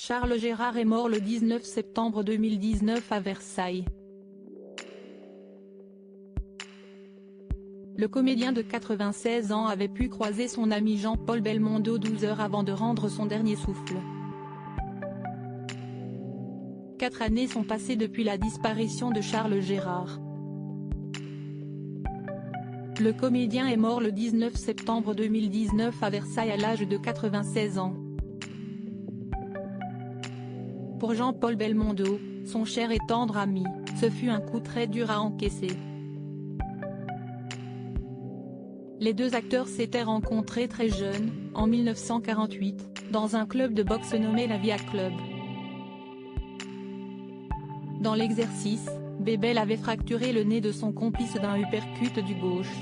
Charles Gérard est mort le 19 septembre 2019 à Versailles. Le comédien de 96 ans avait pu croiser son ami Jean-Paul Belmondo 12 heures avant de rendre son dernier souffle. 4 années sont passées depuis la disparition de Charles Gérard. Le comédien est mort le 19 septembre 2019 à Versailles à l'âge de 96 ans. Pour Jean-Paul Belmondo, son cher et tendre ami, ce fut un coup très dur à encaisser. Les deux acteurs s'étaient rencontrés très jeunes, en 1948, dans un club de boxe nommé la Via Club. Dans l'exercice, Bébel avait fracturé le nez de son complice d'un uppercut du gauche.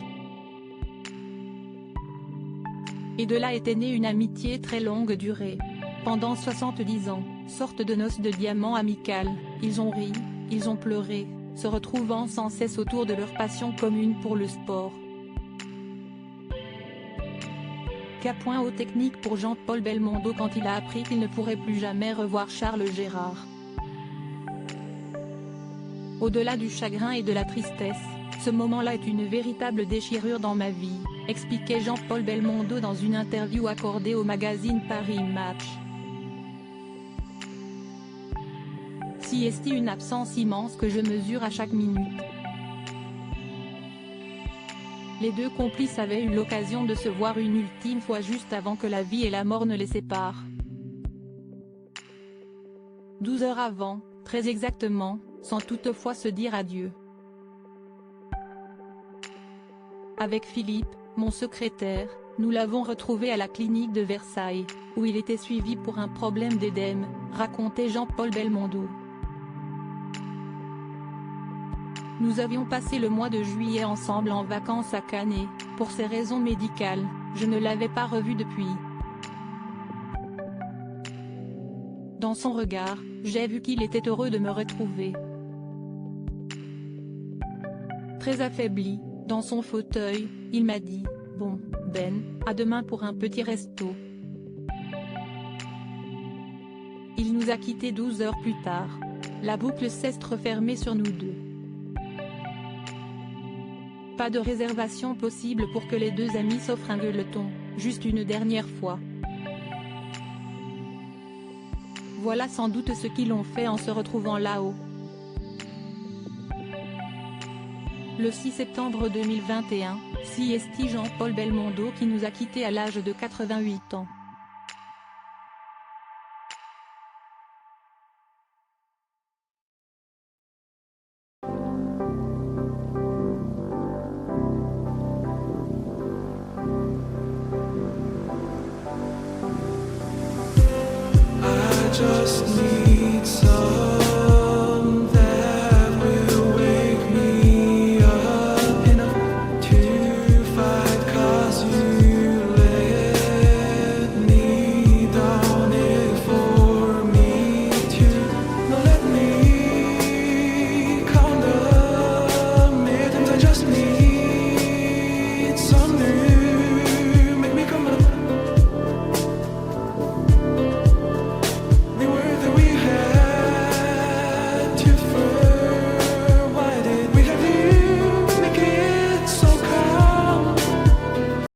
Et de là était née une amitié très longue durée. Pendant 70 ans, sorte de noces de diamant amicales, ils ont ri, ils ont pleuré, se retrouvant sans cesse autour de leur passion commune pour le sport. Point aux techniques pour Jean-Paul Belmondo quand il a appris qu'il ne pourrait plus jamais revoir Charles Gérard. Au-delà du chagrin et de la tristesse, ce moment-là est une véritable déchirure dans ma vie, expliquait Jean-Paul Belmondo dans une interview accordée au magazine Paris Match. Si est une absence immense que je mesure à chaque minute. Les deux complices avaient eu l'occasion de se voir une ultime fois juste avant que la vie et la mort ne les séparent. 12 heures avant, très exactement, sans toutefois se dire adieu. Avec Philippe, mon secrétaire, nous l'avons retrouvé à la clinique de Versailles, où il était suivi pour un problème d'édème, racontait Jean-Paul Belmondo. Nous avions passé le mois de juillet ensemble en vacances à Cannes et, pour ces raisons médicales, je ne l'avais pas revu depuis. Dans son regard, j'ai vu qu'il était heureux de me retrouver. Très affaibli, dans son fauteuil, il m'a dit « Bon, Ben, à demain pour un petit resto ». Il nous a quittés 12 heures plus tard. La boucle s'est refermée sur nous deux. Pas de réservation possible pour que les deux amis s'offrent un gueuleton, juste une dernière fois. Voilà sans doute ce qu'ils ont fait en se retrouvant là-haut. Le 6 septembre 2021, CST Jean-Paul Belmondo qui nous a quittés à l'âge de 88 ans.